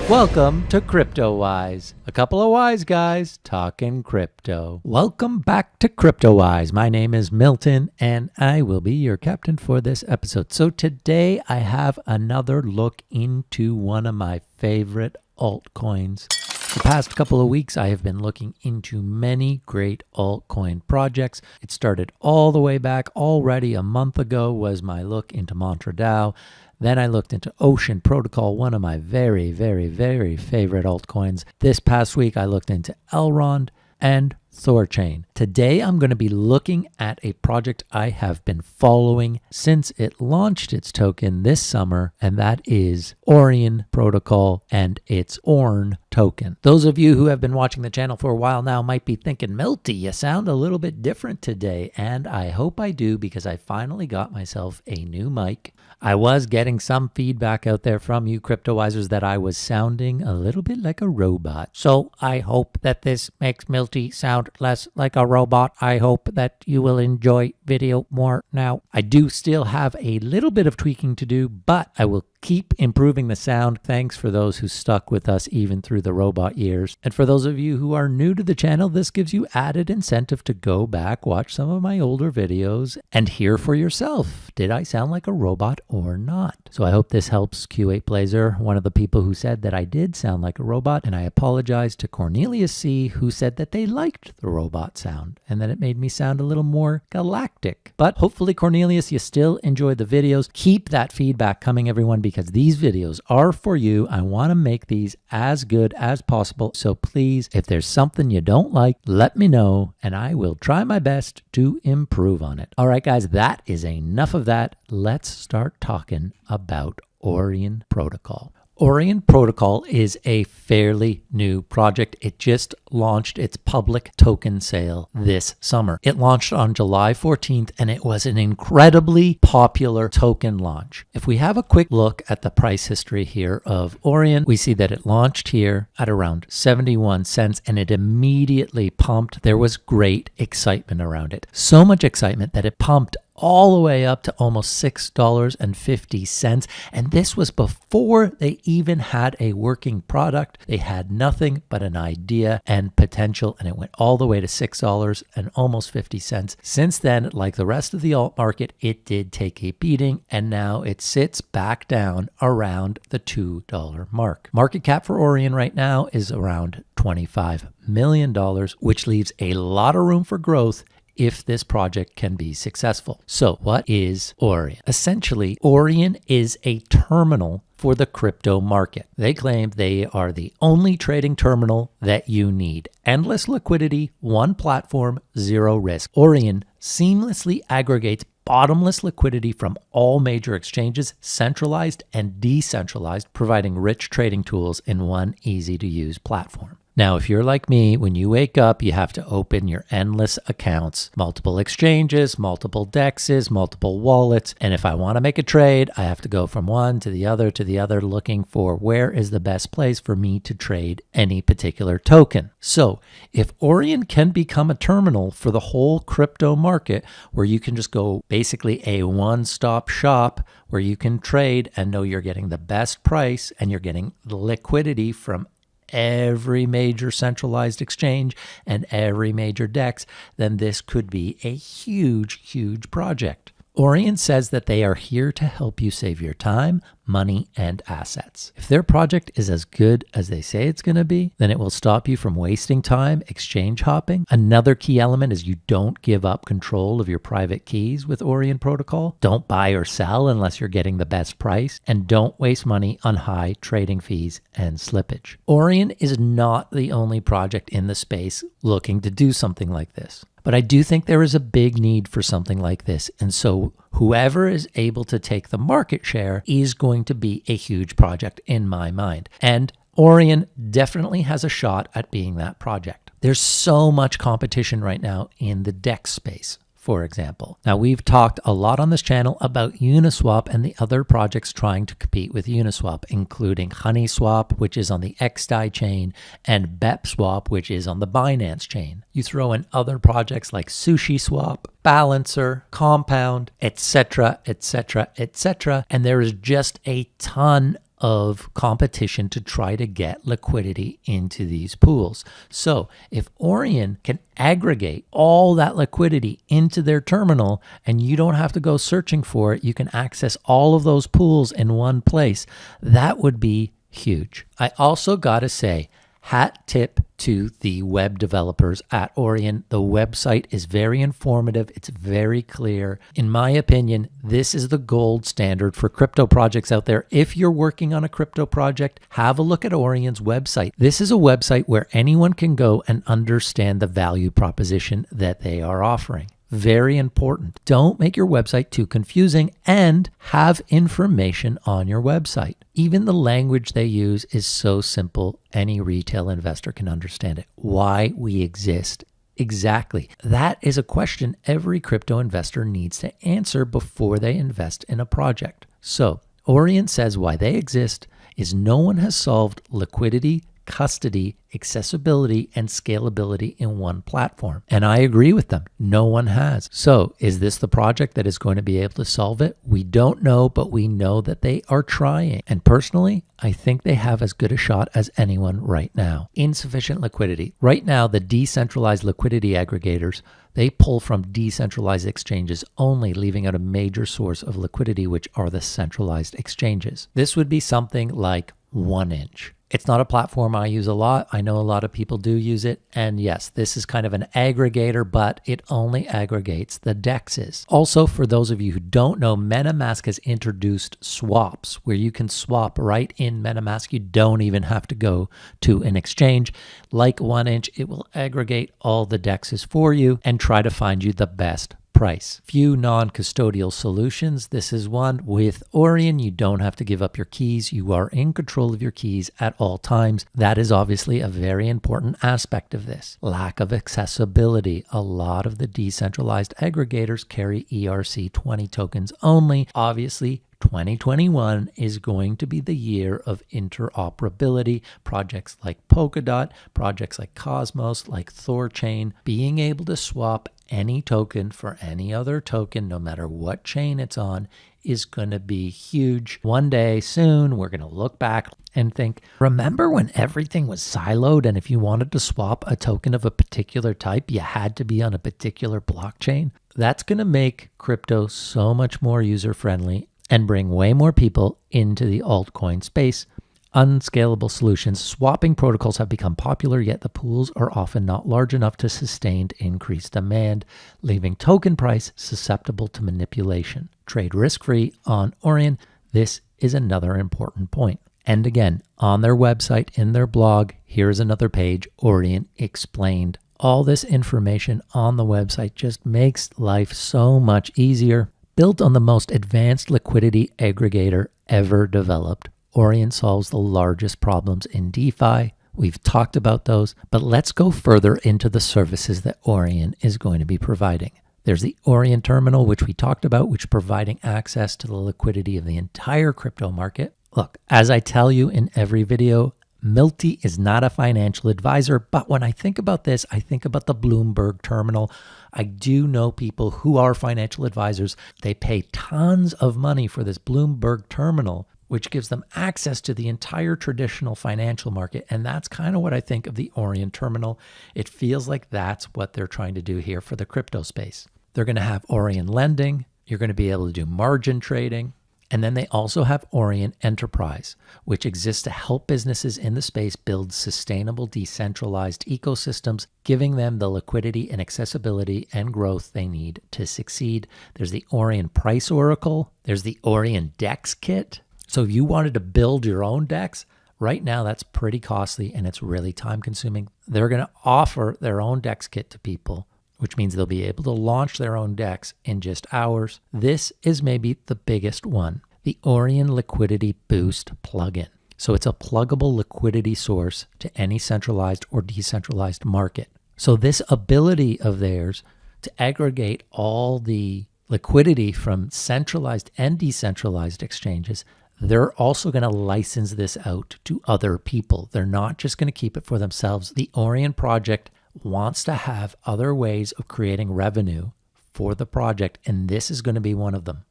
Welcome to Cryptowise, a couple of wise guys talking crypto. Welcome back to Cryptowise. My name is Milton and I will be your captain for this episode. So today I have another look into one of my favorite altcoins. The past couple of weeks, I have been looking into many great altcoin projects. It started all the way back already a month ago was my look into MontraDAO. Then I looked into Orion Protocol, one of my very, very, very favorite altcoins. This past week, I looked into Elrond and Thorchain. Today, I'm going to be looking at a project I have been following since it launched its token this summer, and that is Orion Protocol and its ORN token. Those of you who have been watching the channel for a while now might be thinking, Milty, you sound a little bit different today, and I hope I do because I finally got myself a new mic. I was getting some feedback out there from you Cryptowisers that I was sounding a little bit like a robot. So I hope that this makes Milty sound less like a robot. I hope that you will enjoy video more now. I do still have a little bit of tweaking to do, but I will keep improving the sound. Thanks for those who stuck with us even through the robot years. And for those of you who are new to the channel, this gives you added incentive to go back, watch some of my older videos, and hear for yourself. Did I sound like a robot or not? So I hope this helps Q8 Blazer, one of the people who said that I did sound like a robot, and I apologize to Cornelius C, who said that they liked the robot sound and that it made me sound a little more galactic. But hopefully, Cornelius, you still enjoyed the videos. Keep that feedback coming, everyone, because these videos are for you. I want to make these as good as possible. So please, if there's something you don't like, let me know and I will try my best to improve on it. All right, guys, that is enough of that. Let's start talking about Orion Protocol. Orion Protocol is a fairly new project. It just launched its public token sale this summer. It launched on July 14th and it was an incredibly popular token launch. If we have a quick look at the price history here of Orion, we see that it launched here at around 71 cents and it immediately pumped. There was great excitement around it. So much excitement that it pumped all the way up to almost $6.50. And this was before they even had a working product. They had nothing but an idea and potential, and it went all the way to $6 and almost 50 cents. Since then, like the rest of the alt market, it did take a beating, and now it sits back down around the $2 mark. Market cap for Orion right now is around $25 million, which leaves a lot of room for growth if this project can be successful. So what is Orion? Essentially, Orion is a terminal for the crypto market. They claim they are the only trading terminal that you need. Endless liquidity, one platform, zero risk. Orion seamlessly aggregates bottomless liquidity from all major exchanges, centralized and decentralized, providing rich trading tools in one easy-to-use platform. Now, if you're like me, when you wake up, you have to open your endless accounts, multiple exchanges, multiple dexes, multiple wallets. And if I want to make a trade, I have to go from one to the other, looking for where is the best place for me to trade any particular token. So if Orion can become a terminal for the whole crypto market, where you can just go basically a one-stop shop where you can trade and know you're getting the best price and you're getting the liquidity from every major centralized exchange and every major DEX, then this could be a huge, huge project. Orion says that they are here to help you save your time, money, and assets. If their project is as good as they say it's going to be, then it will stop you from wasting time exchange hopping. Another key element is you don't give up control of your private keys with Orion Protocol. Don't buy or sell unless you're getting the best price, and don't waste money on high trading fees and slippage. Orion is not the only project in the space looking to do something like this. But I do think there is a big need for something like this. And so whoever is able to take the market share is going to be a huge project in my mind. And Orion definitely has a shot at being that project. There's so much competition right now in the DEX space, for example. Now, we've talked a lot on this channel about Uniswap and the other projects trying to compete with Uniswap, including HoneySwap, which is on the XDAI chain, and BepSwap, which is on the Binance chain. You throw in other projects like SushiSwap, Balancer, Compound, etc., etc., etc., and there is just a ton of competition to try to get liquidity into these pools. So if Orion can aggregate all that liquidity into their terminal and you don't have to go searching for it, you can access all of those pools in one place, that would be huge. I also gotta say, hat tip to the web developers at Orion. The website is very informative. It's very clear. In my opinion, this is the gold standard for crypto projects out there. If you're working on a crypto project, have a look at Orion's website. This is a website where anyone can go and understand the value proposition that they are offering. Very important. Don't make your website too confusing and have information on your website. Even the language they use is so simple, any retail investor can understand it. Why we exist. Exactly. That is a question every crypto investor needs to answer before they invest in a project. So, Orion says why they exist is no one has solved liquidity, custody, accessibility, and scalability in one platform. And I agree with them. No one has. So is this the project that is going to be able to solve it? We don't know, but we know that they are trying. And personally, I think they have as good a shot as anyone right now. Insufficient liquidity. Right now, the decentralized liquidity aggregators, they pull from decentralized exchanges only, leaving out a major source of liquidity, which are the centralized exchanges. This would be something like 1inch. It's not a platform I use a lot. I know a lot of people do use it. And yes, this is kind of an aggregator, but it only aggregates the DEXs. Also, for those of you who don't know, MetaMask has introduced swaps where you can swap right in MetaMask. You don't even have to go to an exchange. Like 1inch, it will aggregate all the DEXs for you and try to find you the best price. Few non-custodial solutions. This is one. With Orion, you don't have to give up your keys. You are in control of your keys at all times. That is obviously a very important aspect of this. Lack of accessibility. A lot of the decentralized aggregators carry ERC-20 tokens only. Obviously, 2021 is going to be the year of interoperability. Projects like Polkadot, projects like Cosmos, like Thorchain, being able to swap any token for any other token, no matter what chain it's on, is going to be huge. One day soon, we're going to look back and think, remember when everything was siloed and if you wanted to swap a token of a particular type, you had to be on a particular blockchain? That's going to make crypto so much more user-friendly and bring way more people into the altcoin space. Unscalable solutions. Swapping protocols have become popular, yet the pools are often not large enough to sustain increased demand, leaving token price susceptible to manipulation. Trade risk-free on Orion. This is another important point. And again, on their website, in their blog, here's another page, Orion Explained. All this information on the website just makes life so much easier. Built on the most advanced liquidity aggregator ever developed, Orion solves the largest problems in DeFi. We've talked about those, but let's go further into the services that Orion is going to be providing. There's the Orion Terminal, which we talked about, which is providing access to the liquidity of the entire crypto market. Look, as I tell you in every video, Milty is not a financial advisor, but when I think about this, I think about the Bloomberg terminal. I do know people who are financial advisors. They pay tons of money for this Bloomberg terminal, which gives them access to the entire traditional financial market. And that's kind of what I think of the Orion terminal. It feels like that's what they're trying to do here for the crypto space. They're going to have Orion lending. You're going to be able to do margin trading. And then they also have Orion Enterprise, which exists to help businesses in the space build sustainable, decentralized ecosystems, giving them the liquidity and accessibility and growth they need to succeed. There's the Orion Price Oracle. There's the Orion Dex Kit. So if you wanted to build your own DEX, right now that's pretty costly and it's really time consuming. They're going to offer their own DEX kit to people, which means they'll be able to launch their own DEX in just hours. This is maybe the biggest one, the Orion Liquidity Boost plugin. So it's a pluggable liquidity source to any centralized or decentralized market. So this ability of theirs to aggregate all the liquidity from centralized and decentralized exchanges, they're also going to license this out to other people. They're not just going to keep it for themselves. The Orion project wants to have other ways of creating revenue for the project, and this is going to be one of them.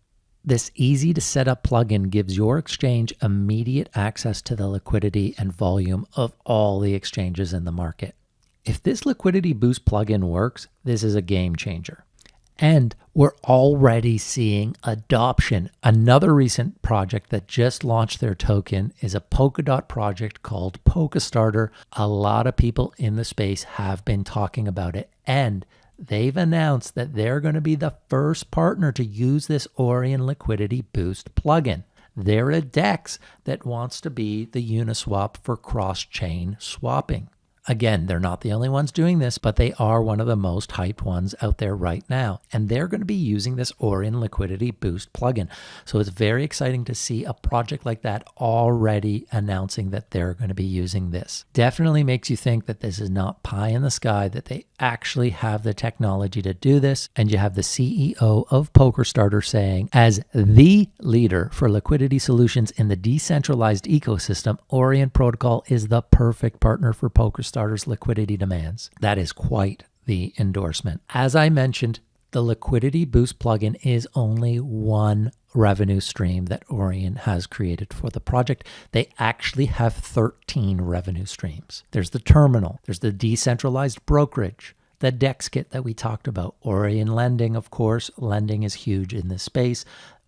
This easy to set up plugin gives your exchange immediate access to the liquidity and volume of all the exchanges in the market. If this liquidity boost plugin works, this is a game changer. And we're already seeing adoption. Another recent project that just launched their token is a Polkadot project called Polkastarter. A lot of people in the space have been talking about it, and they've announced that they're going to be the first partner to use this Orion Liquidity Boost plugin. They're a DEX that wants to be the Uniswap for cross-chain swapping. Again, they're not the only ones doing this, but they are one of the most hyped ones out there right now. And they're going to be using this Orion Liquidity Boost plugin. So it's very exciting to see a project like that already announcing that they're going to be using this. Definitely makes you think that this is not pie in the sky, that they actually have the technology to do this. And you have the CEO of Polkastarter saying, as the leader for liquidity solutions in the decentralized ecosystem, Orion Protocol is the perfect partner for Polkastarter's liquidity demands. That is quite the endorsement. As I mentioned, the Liquidity Boost plugin is only one revenue stream that Orion has created for the project. They actually have 13 revenue streams. There's the terminal, there's the decentralized brokerage, the DEX kit that we talked about, Orion lending, of course. Lending is huge in this space.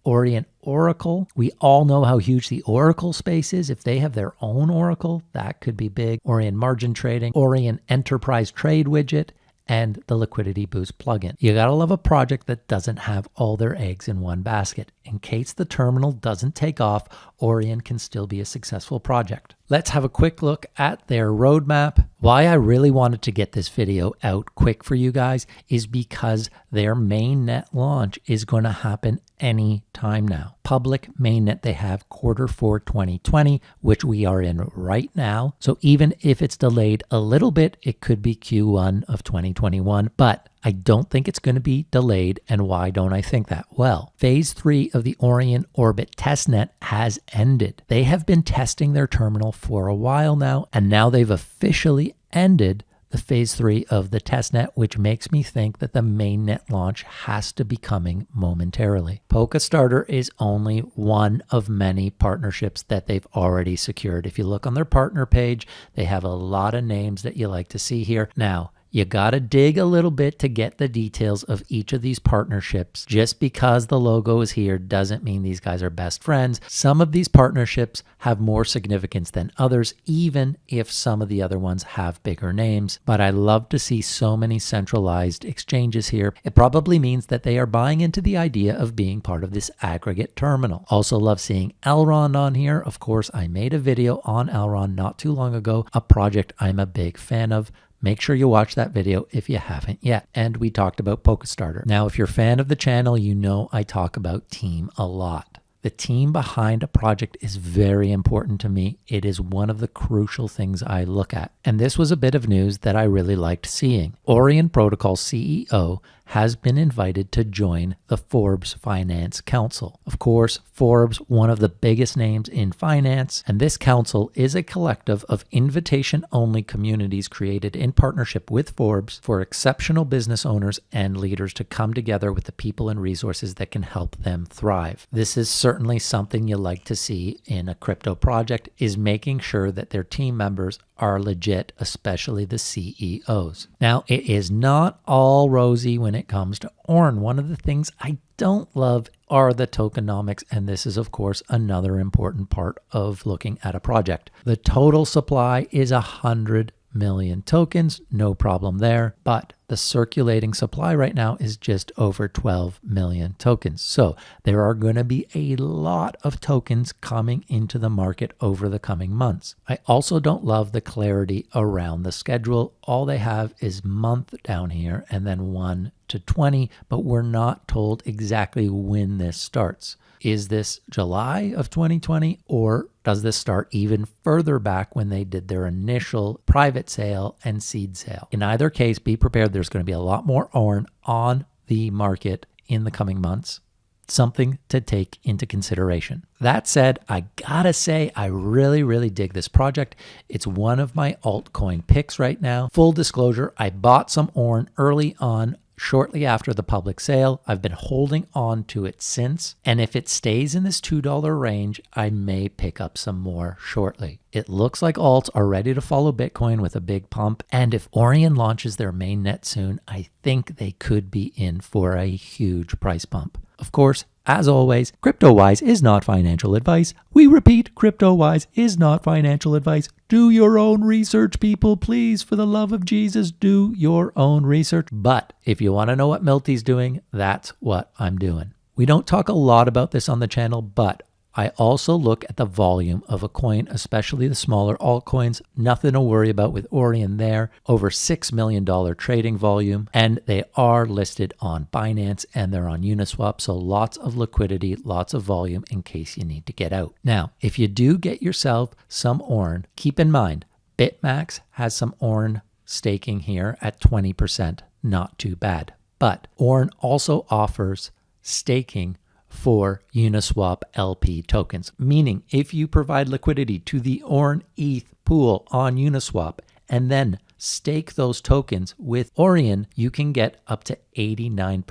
Orion Oracle. We all know how huge the Oracle space is. If they have their own Oracle, that could be big. Orion Margin Trading, Orion Enterprise Trade Widget, and the Liquidity Boost plugin. You gotta love a project that doesn't have all their eggs in one basket. In case the terminal doesn't take off, Orion can still be a successful project. Let's have a quick look at their roadmap. Why I really wanted to get this video out quick for you guys is because their mainnet launch is going to happen any time now. Public mainnet, they have Q4 2020, which we are in right now. So even if it's delayed a little bit, it could be Q1 of 2021, but I don't think it's going to be delayed. And why don't I think that? Well, phase 3 of the Orion Orbit testnet has ended. They have been testing their terminal for a while now, and now they've officially ended the phase 3 of the testnet, which makes me think that the mainnet launch has to be coming momentarily. Polkastarter is only one of many partnerships that they've already secured. If you look on their partner page, they have a lot of names that you like to see here. Now, you gotta dig a little bit to get the details of each of these partnerships. Just because the logo is here doesn't mean these guys are best friends. Some of these partnerships have more significance than others, even if some of the other ones have bigger names. But I love to see so many centralized exchanges here. It probably means that they are buying into the idea of being part of this aggregate terminal. Also love seeing Elrond on here. Of course, I made a video on Elrond not too long ago, a project I'm a big fan of. Make sure you watch that video if you haven't yet. And we talked about Polkastarter. Now, if you're a fan of the channel, you know I talk about team a lot. The team behind a project is very important to me. It is one of the crucial things I look at. And this was a bit of news that I really liked seeing. Orion Protocol CEO has been invited to join the Forbes Finance Council. Of course, Forbes, one of the biggest names in finance, and this council is a collective of invitation-only communities created in partnership with Forbes for exceptional business owners and leaders to come together with the people and resources that can help them thrive. This is certainly something you like to see in a crypto project, is making sure that their team members are legit, especially the CEOs. Now, it is not all rosy when it comes to Orion. One of the things I don't love are the tokenomics, and this is, of course, another important part of looking at a project. The total supply is 100 million tokens, no problem there, but the circulating supply right now is just over 12 million tokens. So there are going to be a lot of tokens coming into the market over the coming months. I also don't love the clarity around the schedule. All they have is month down here and then 1 to 20, but we're not told exactly when this starts. Is this July of 2020, or does this start even further back when they did their initial private sale and seed sale? In either case, be prepared. There's going to be a lot more Orion on the market in the coming months. Something to take into consideration. That said, I gotta say, I really dig this project. It's one of my altcoin picks right now. Full disclosure, I bought some Orion early on shortly after the public sale. I've been holding on to it since, and if it stays in this $2 range, I may pick up some more shortly. It looks like alts are ready to follow Bitcoin with a big pump, and if Orion launches their mainnet soon, I think they could be in for a huge price bump. Of course, as always, Cryptowise is not financial advice. We repeat, Cryptowise is not financial advice. Do your own research, people. Please, for the love of Jesus, do your own research. But if you want to know what Milty's doing, that's what I'm doing. We don't talk a lot about this on the channel, but I also look at the volume of a coin, especially the smaller altcoins. Nothing to worry about with Orion there. Over $6 million trading volume, and they are listed on Binance and they're on Uniswap. So lots of liquidity, lots of volume in case you need to get out. Now, if you do get yourself some Orion, keep in mind, BitMax has some Orion staking here at 20%. Not too bad. But Orion also offers staking for Uniswap LP tokens, meaning if you provide liquidity to the Orion ETH pool on Uniswap and then stake those tokens with Orion, you can get up to 89%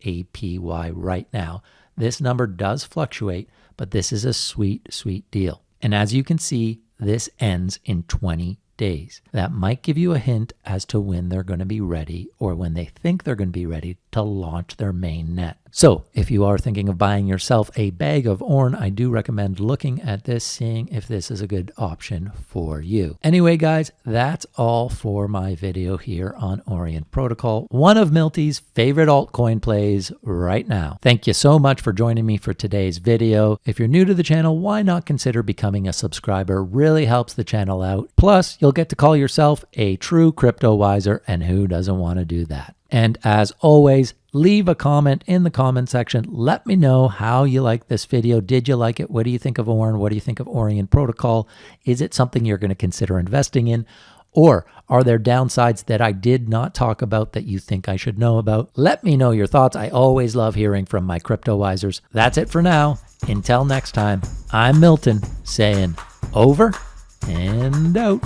APY right now. This number does fluctuate, but this is a sweet, sweet deal. And as you can see, this ends in 20 days. That might give you a hint as to when they're going to be ready, or when they think they're going to be ready to launch their main net. So if you are thinking of buying yourself a bag of Orion, I do recommend looking at this, seeing if this is a good option for you. Anyway, guys, that's all for my video here on Orion Protocol, one of Milty's favorite altcoin plays right now. Thank you so much for joining me for today's video. If you're new to the channel, why not consider becoming a subscriber? Really helps the channel out. Plus, you'll get to call yourself a true crypto-wiser, and who doesn't want to do that? And as always, leave a comment in the comment section. Let me know how you like this video. Did you like it? What do you think of Orion? What do you think of Orion Protocol? Is it something you're going to consider investing in? Or are there downsides that I did not talk about that you think I should know about? Let me know your thoughts. I always love hearing from my crypto-wisers. That's it for now. Until next time, I'm Milton saying over and out.